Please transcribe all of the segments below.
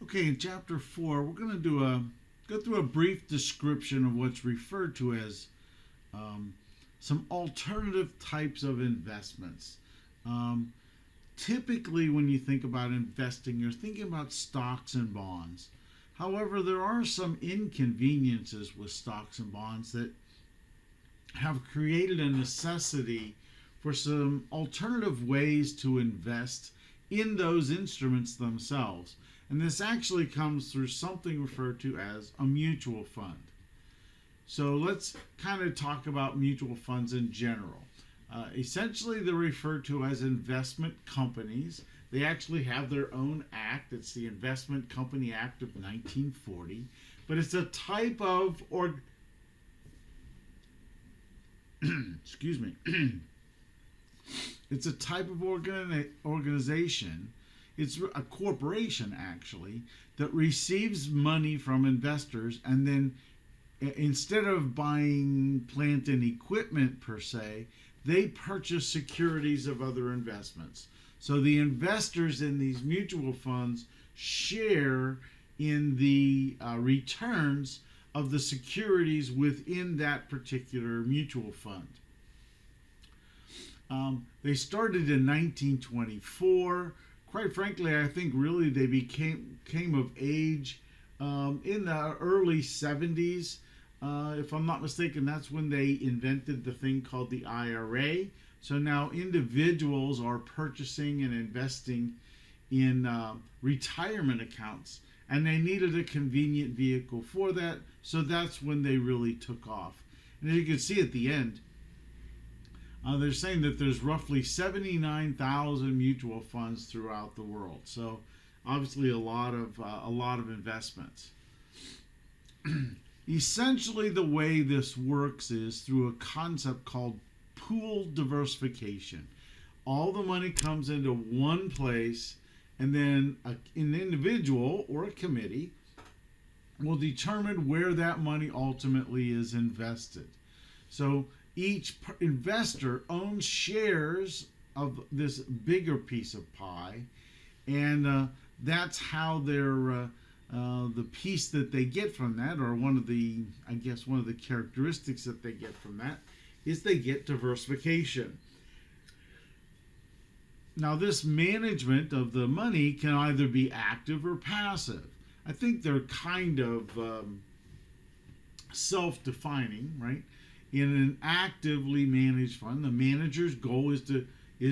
Okay, in chapter 4, we're going to go through a brief description of what's referred to as um, some alternative types of investments. Um, Typically, when you think about investing, you're thinking about stocks and bonds. However, there are some inconveniences with stocks and bonds that have created a necessity for some alternative ways to invest in those instruments themselves. And this actually comes through something referred to as a mutual fund. So let's kind of talk about mutual funds in general. Essentially, they're referred to as investment companies. They actually have their own act. It's the Investment Company Act of 1940. But it's a type of excuse me. It's a type of organization. It's a corporation actually that receives money from investors, and then instead of buying plant and equipment per se, they purchase securities of other investments. So the investors in these mutual funds share in the returns of the securities within that particular mutual fund. They started in 1924. Quite frankly, I think really they came of age in the early 70s. If I'm not mistaken, that's when they invented the thing called the IRA. So now individuals are purchasing and investing in retirement accounts, and they needed a convenient vehicle for that. So that's when they really took off. And as you can see at the end, they're saying that there's roughly 79,000 mutual funds throughout the world. So obviously a lot of investments. Essentially, the way this works is through a concept called pool diversification. All the money comes into one place, and then an individual or a committee will determine where that money ultimately is invested. So each investor owns shares of this bigger piece of pie, and that's how they're the piece that they get from that, or one of the characteristics that they get from that, is they get diversification. Now, this management of the money can either be active or passive. I think they're kind of self-defining, right? In an actively managed fund, the manager's goal is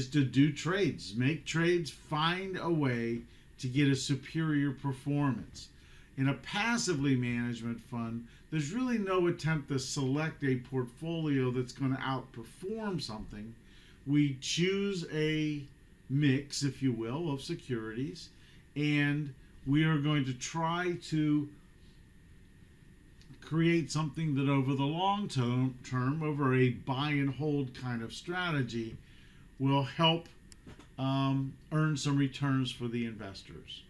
to do trades, make trades, find a way to get a superior performance. In a passively managed fund, there's really no attempt to select a portfolio that's going to outperform something. We choose a mix, if you will, of securities, and we are going to try to create something that over the long term, over a buy and hold kind of strategy, will help earn some returns for the investors.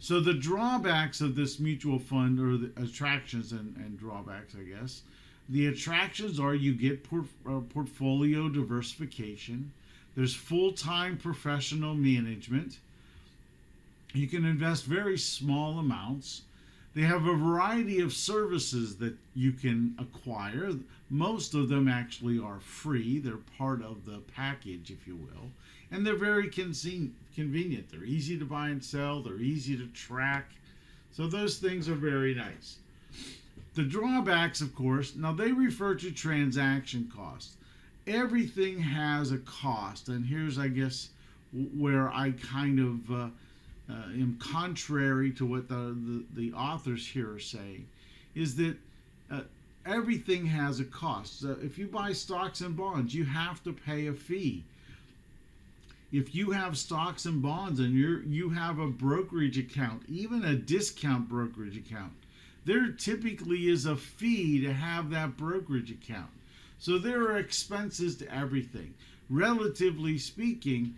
So the drawbacks of this mutual fund, or the attractions and drawbacks, I guess. The attractions are you get portfolio diversification. There's full-time professional management. You can invest very small amounts. They have a variety of services that you can acquire. Most of them actually are free. They're part of the package, if you will. And they're very convenient. They're easy to buy and sell. They're easy to track. So those things are very nice. The drawbacks, of course, now they refer to transaction costs. Everything has a cost. And here's, I guess, where I kind of am contrary to what the authors here are saying, is that everything has a cost. If you buy stocks and bonds, you have to pay a fee. If you have stocks and bonds and you have a brokerage account, even a discount brokerage account, there typically is a fee to have that brokerage account. So there are expenses to everything. Relatively speaking,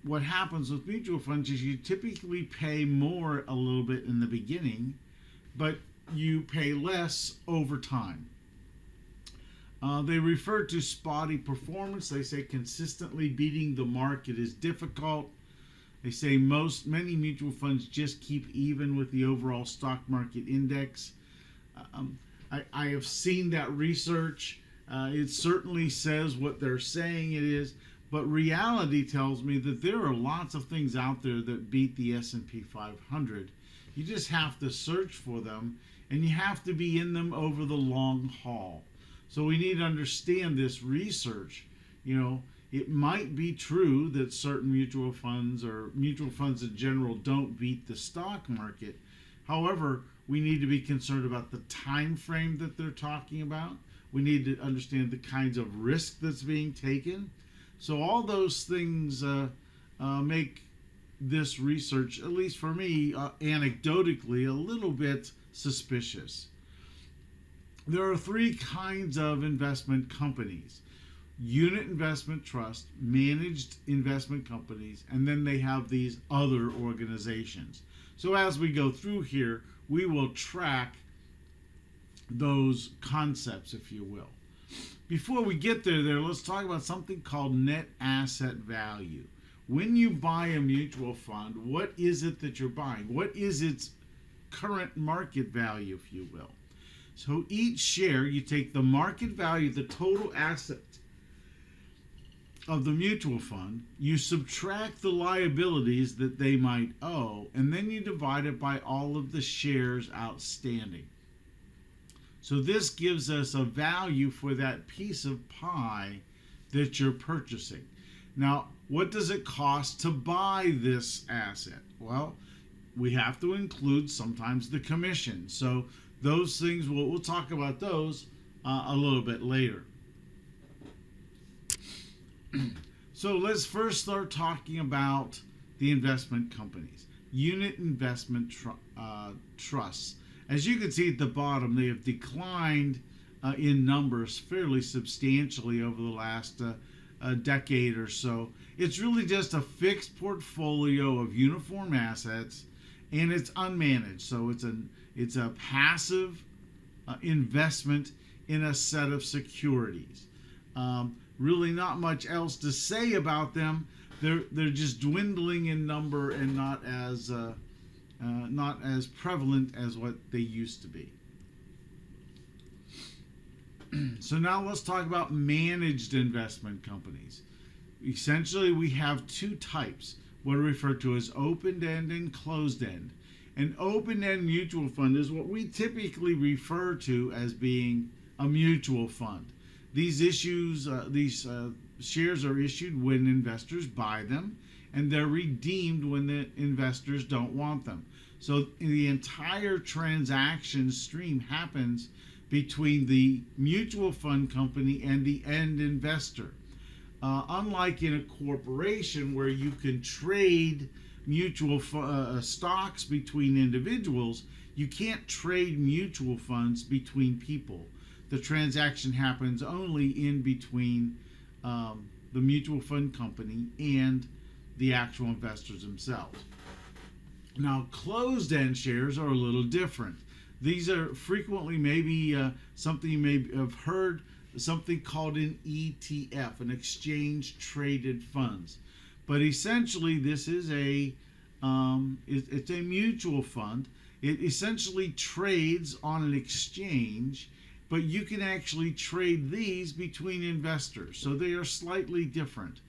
what happens with mutual funds is you typically pay more a little bit in the beginning, but you pay less over time. They refer to spotty performance. They say consistently beating the market is difficult. They say many mutual funds just keep even with the overall stock market index. I have seen that research. It certainly says what they're saying it is, but reality tells me that there are lots of things out there that beat the S&P 500. You just have to search for them, and you have to be in them over the long haul. So we need to understand this research. It might be true that certain mutual funds or mutual funds in general don't beat the stock market. However, we need to be concerned about the time frame that they're talking about. We need to understand the kinds of risk that's being taken. So all those things make this research, at least for me, anecdotally, a little bit suspicious. There are three kinds of investment companies: unit investment trust, managed investment companies, and then they have these other organizations. So as we go through here, we will track those concepts, if you will. Before we get there, let's talk about something called net asset value. When you buy a mutual fund, what is it that you're buying? What is its current market value, if you will? So each share, you take the market value, the total asset of the mutual fund, you subtract the liabilities that they might owe, and then you divide it by all of the shares outstanding. So this gives us a value for that piece of pie that you're purchasing. Now, what does it cost to buy this asset? Well, we have to include sometimes the commission. So those things, we'll talk about those a little bit later. So let's first start talking about the investment companies. Unit investment trusts. As you can see at the bottom, they have declined in numbers fairly substantially over the last decade or so. It's really just a fixed portfolio of uniform assets, and it's unmanaged. So it's a passive investment in a set of securities. Really not much else to say about them. They're just dwindling in number and not as prevalent as what they used to be. So now let's talk about managed investment companies. Essentially, we have two types, what are referred to as open-end and closed-end. An open-end mutual fund is what we typically refer to as being a mutual fund. These shares are issued when investors buy them, and they're redeemed when the investors don't want them. So the entire transaction stream happens between the mutual fund company and the end investor. Unlike in a corporation where you can trade mutual stocks between individuals, you can't trade mutual funds between people. The transaction happens only in between the mutual fund company and the actual investors themselves. Now, closed-end shares are a little different. These are frequently maybe something you may have heard, something called an ETF, an exchange-traded funds. But essentially, this is it's a mutual fund. It essentially trades on an exchange, but you can actually trade these between investors. So they are slightly different.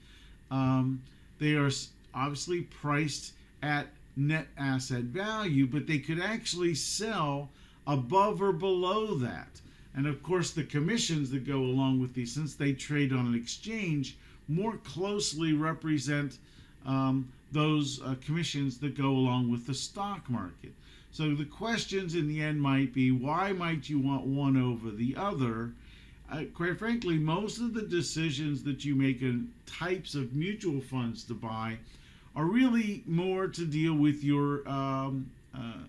They are obviously priced at net asset value, but they could actually sell above or below that. And of course, the commissions that go along with these, since they trade on an exchange, more closely represent those commissions that go along with the stock market. So the questions in the end might be, why might you want one over the other? Quite frankly, most of the decisions that you make in types of mutual funds to buy are really more to deal with your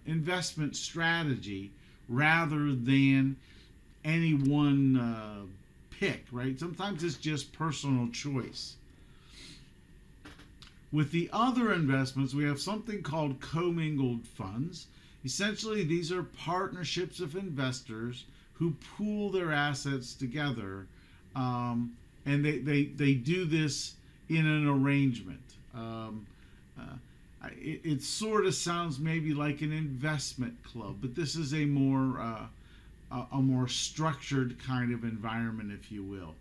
investment strategy rather than any one pick, right? Sometimes it's just personal choice. With the other investments, we have something called commingled funds. Essentially, these are partnerships of investors who pool their assets together, and they do this in an arrangement. It sort of sounds maybe like an investment club, but this is a more structured kind of environment, if you will.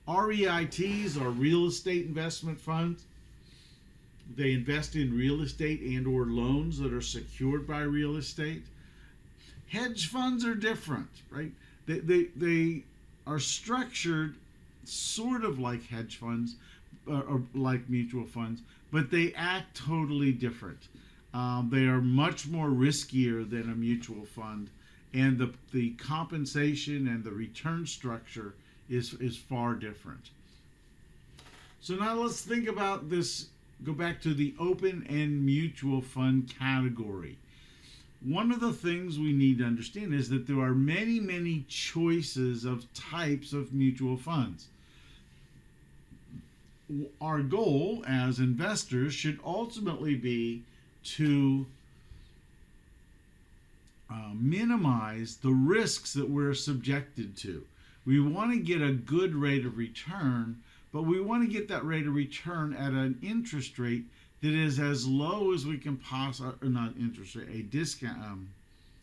REITs are real estate investment funds. They invest in real estate and or loans that are secured by real estate. Hedge funds are different, right? They are structured sort of like hedge funds or like mutual funds, but they act totally different. They are much more riskier than a mutual fund, and the compensation and the return structure is far different. So now let's think about this. Go back to the open-end mutual fund category. One of the things we need to understand is that there are many, many choices of types of mutual funds. Our goal as investors should ultimately be to minimize the risks that we're subjected to. We want to get a good rate of return, but we want to get that rate of return at an interest rate that is as low as we can possibly, not interest rate, a discount,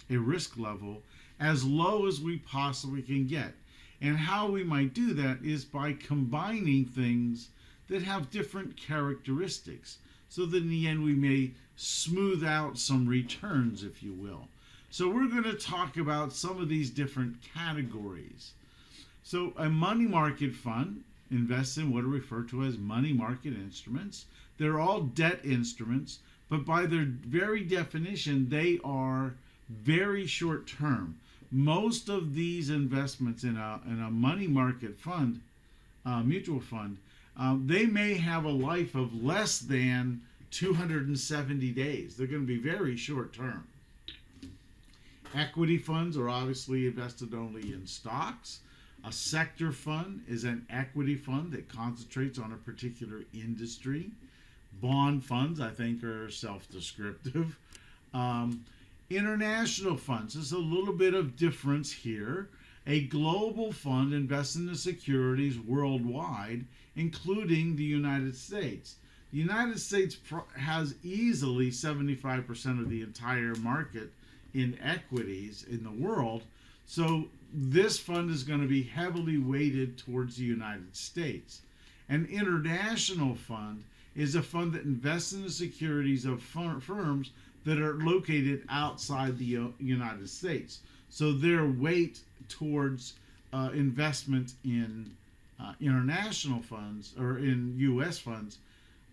a risk level as low as we possibly can get. And how we might do that is by combining things that have different characteristics, so that in the end we may smooth out some returns, if you will. So we're going to talk about some of these different categories. So a money market fund invests in what are referred to as money market instruments. They're all debt instruments, but by their very definition, they are very short term. Most of these investments in a money market fund, mutual fund, they may have a life of less than 270 days. They're going to be very short term. Equity funds are obviously invested only in stocks. A sector fund is an equity fund that concentrates on a particular industry. Bond funds, I think, are self-descriptive. International funds, there's a little bit of difference here. A global fund invests in the securities worldwide, including the United States. The United States has easily 75% of the entire market in equities in the world. So this fund is going to be heavily weighted towards the United States. An international fund is a fund that invests in the securities of firms that are located outside the United States. So their weight towards investment in international funds or in U.S. funds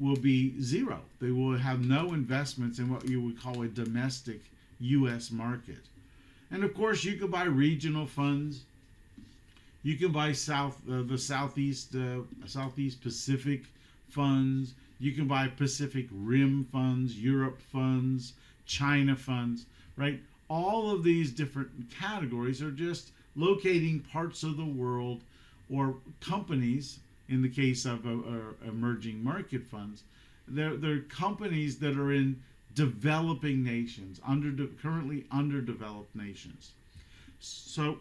will be zero. They will have no investments in what you would call a domestic U.S. market. And of course, you can buy regional funds. You can buy the Southeast Pacific funds. You can buy Pacific Rim funds, Europe funds, China funds, right? All of these different categories are just locating parts of the world or companies. In the case of emerging market funds, they're companies that are in developing nations, currently underdeveloped nations. So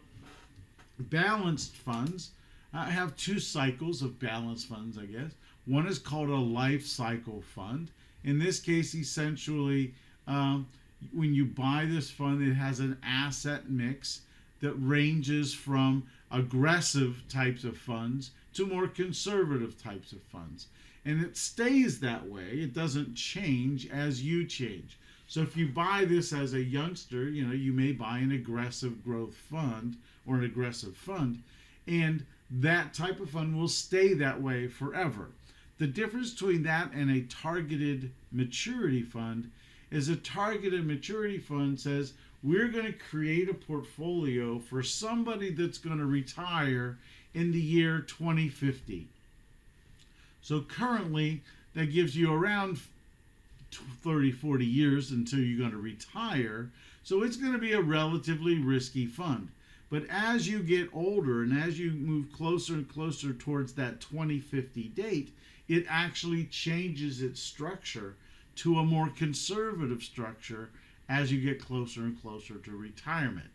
balanced funds have two cycles of balanced funds, I guess. One is called a life cycle fund. In this case, essentially, when you buy this fund, it has an asset mix that ranges from aggressive types of funds to more conservative types of funds. And it stays that way. It doesn't change as you change. So if you buy this as a youngster, you may buy an aggressive growth fund or an aggressive fund, and that type of fund will stay that way forever. The difference between that and a targeted maturity fund is a targeted maturity fund says, we're going to create a portfolio for somebody that's going to retire in the year 2050. So currently, that gives you around 30, 40 years until you're going to retire. So it's going to be a relatively risky fund. But as you get older and as you move closer and closer towards that 2050 date, it actually changes its structure to a more conservative structure as you get closer and closer to retirement.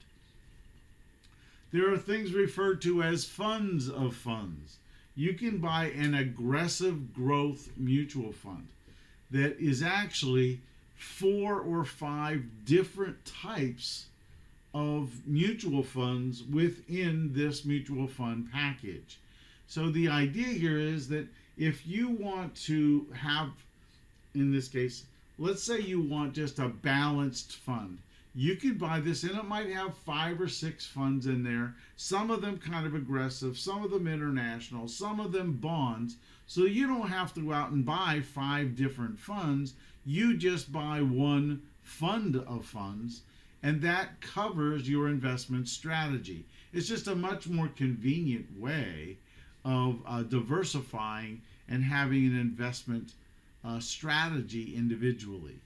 There are things referred to as funds of funds. You can buy an aggressive growth mutual fund that is actually 4 or 5 different types of mutual funds within this mutual fund package. So the idea here is that if you want to have, in this case, let's say you want just a balanced fund, you could buy this, and it might have 5 or 6 funds in there, some of them kind of aggressive, some of them international, some of them bonds. So you don't have to go out and buy 5 different funds. You just buy one fund of funds, and that covers your investment strategy. It's just a much more convenient way of diversifying and having an investment strategy individually.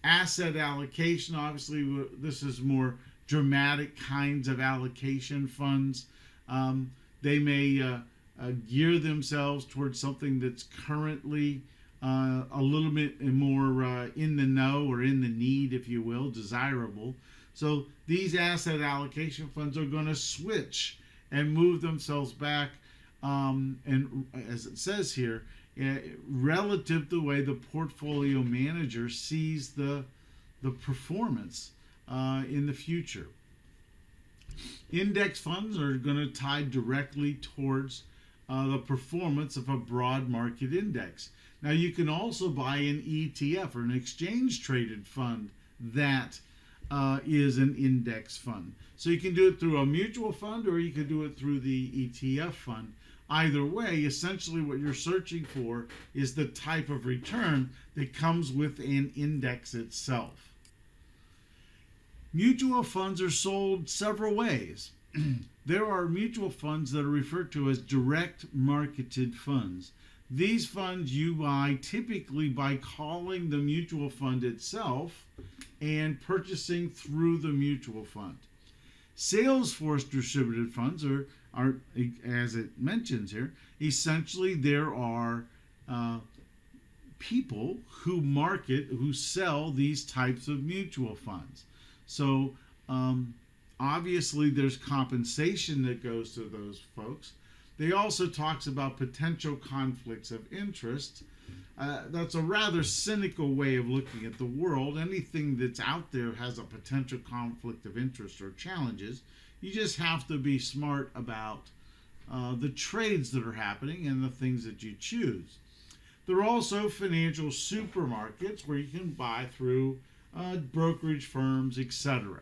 Asset allocation, obviously, this is more dramatic kinds of allocation funds. They may gear themselves towards something that's currently a little bit more in the know or in the need, if you will, desirable. So these asset allocation funds are going to switch and move themselves back, and as it says here, relative to the way the portfolio manager sees the performance in the future. Index funds are going to tie directly towards the performance of a broad market index. Now you can also buy an ETF or an exchange traded fund that is an index fund. So you can do it through a mutual fund, or you can do it through the ETF fund. Either way, essentially what you're searching for is the type of return that comes with an index itself. Mutual funds are sold several ways. There are mutual funds that are referred to as direct marketed funds. These funds you buy typically by calling the mutual fund itself and purchasing through the mutual fund. Sales force distributed funds are, as it mentions here, essentially there are people who market, who sell these types of mutual funds. So obviously there's compensation that goes to those folks. They also talks about potential conflicts of interest. That's a rather cynical way of looking at the world. Anything that's out there has a potential conflict of interest or challenges. You just have to be smart about the trades that are happening and the things that you choose. There are also financial supermarkets where you can buy through brokerage firms, etc.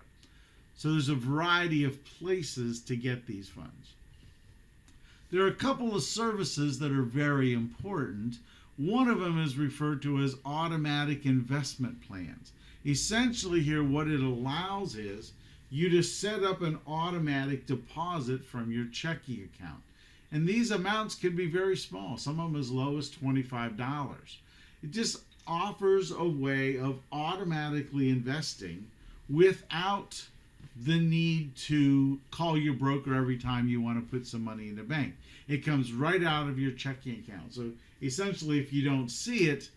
So there's a variety of places to get these funds. There are a couple of services that are very important. One of them is referred to as automatic investment plans. Essentially here what it allows is you to set up an automatic deposit from your checking account. And these amounts can be very small, some of them as low as $25. It just offers a way of automatically investing without the need to call your broker every time you want to put some money in the bank. It comes right out of your checking account. So essentially, if you don't see it,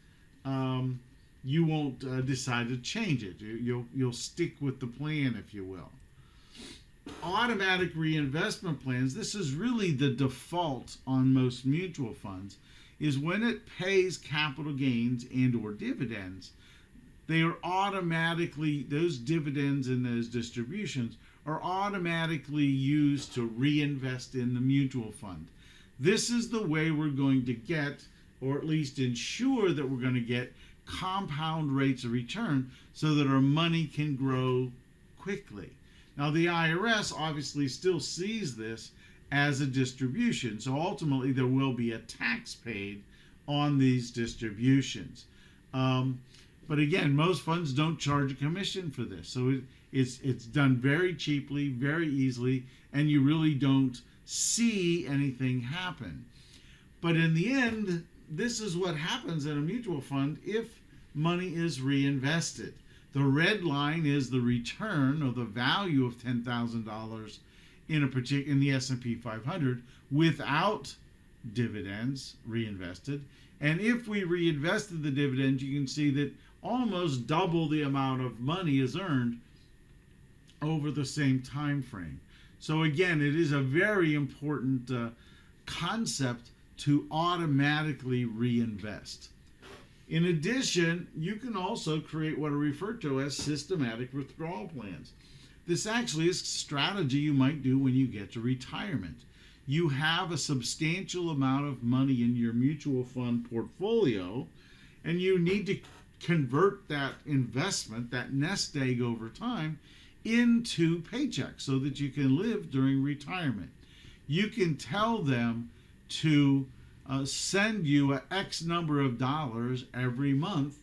you won't decide to change it. You'll stick with the plan, if you will. Automatic reinvestment plans, this is really the default on most mutual funds, is when it pays capital gains and or dividends, they are automatically, those dividends and those distributions are automatically used to reinvest in the mutual fund. This is the way we're going to get, or at least ensure that we're going to get, compound rates of return so that our money can grow quickly. Now the IRS obviously still sees this as a distribution, so ultimately there will be a tax paid on these distributions. But again, most funds don't charge a commission for this, so it's done very cheaply, very easily, and you really don't see anything happen. But in the end, this is what happens in a mutual fund if money is reinvested. The red line is the return or the value of $10,000 in the S&P 500 without dividends reinvested. And if we reinvested the dividends, you can see that almost double the amount of money is earned over the same time frame. So again, it is a very important concept to automatically reinvest. In addition, you can also create what are referred to as systematic withdrawal plans. This actually is a strategy you might do when you get to retirement. You have a substantial amount of money in your mutual fund portfolio, and you need to convert that investment, that nest egg over time, into paychecks so that you can live during retirement. You can tell them to send you a X number of dollars every month,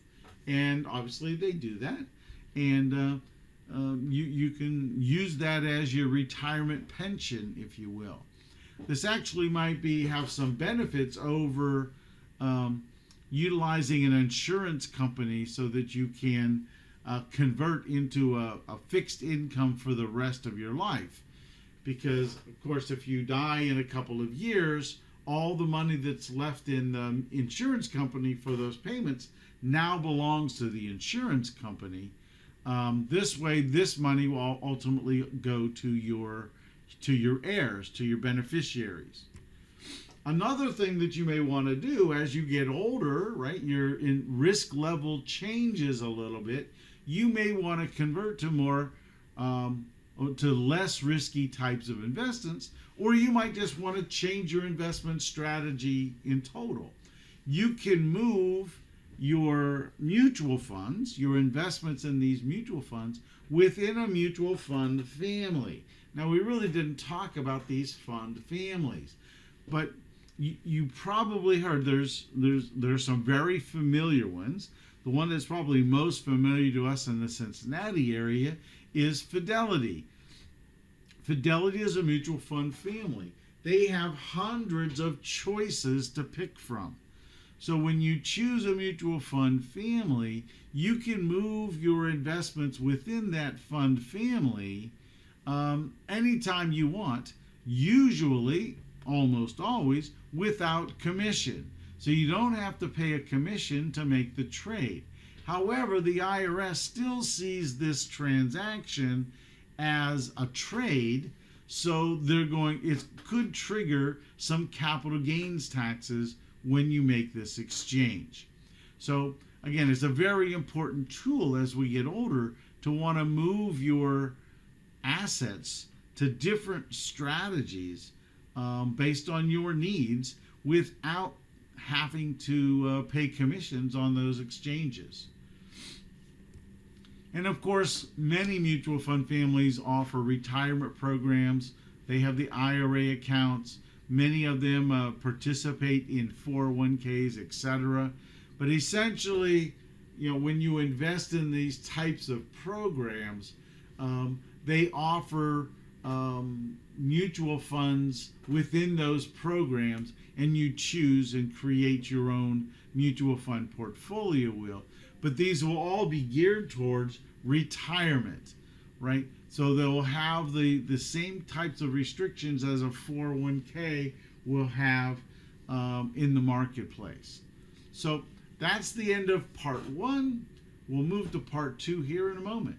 and obviously they do that, and you can use that as your retirement pension, if you will. This actually might have some benefits over utilizing an insurance company so that you can convert into a fixed income for the rest of your life. Because, of course, if you die in a couple of years, all the money that's left in the insurance company for those payments now belongs to the insurance company. This way, this money will ultimately go to your heirs, to your beneficiaries. Another thing that you may want to do as you get older, right, your risk level changes a little bit. You may want to convert to less risky types of investments, or you might just want to change your investment strategy in total. You can move your mutual funds, your investments in these mutual funds, within a mutual fund family. Now, we really didn't talk about these fund families, but you probably heard there's some very familiar ones. The one that's probably most familiar to us in the Cincinnati area is Fidelity. Fidelity is a mutual fund family. They have hundreds of choices to pick from. So when you choose a mutual fund family, you can move your investments within that fund family anytime you want, usually, almost always, without commission. So you don't have to pay a commission to make the trade. However, the IRS still sees this transaction as a trade, so it could trigger some capital gains taxes when you make this exchange. So again, it's a very important tool as we get older to want to move your assets to different strategies based on your needs without having to pay commissions on those exchanges. And of course, many mutual fund families offer retirement programs. They have the IRA accounts. Many of them participate in 401ks, etc. But essentially, when you invest in these types of programs, they offer mutual funds within those programs, and you choose and create your own mutual fund portfolio wheel. But these will all be geared towards retirement, right? So they'll have the same types of restrictions as a 401k will have in the marketplace. So that's the end of part one. We'll move to part two here in a moment.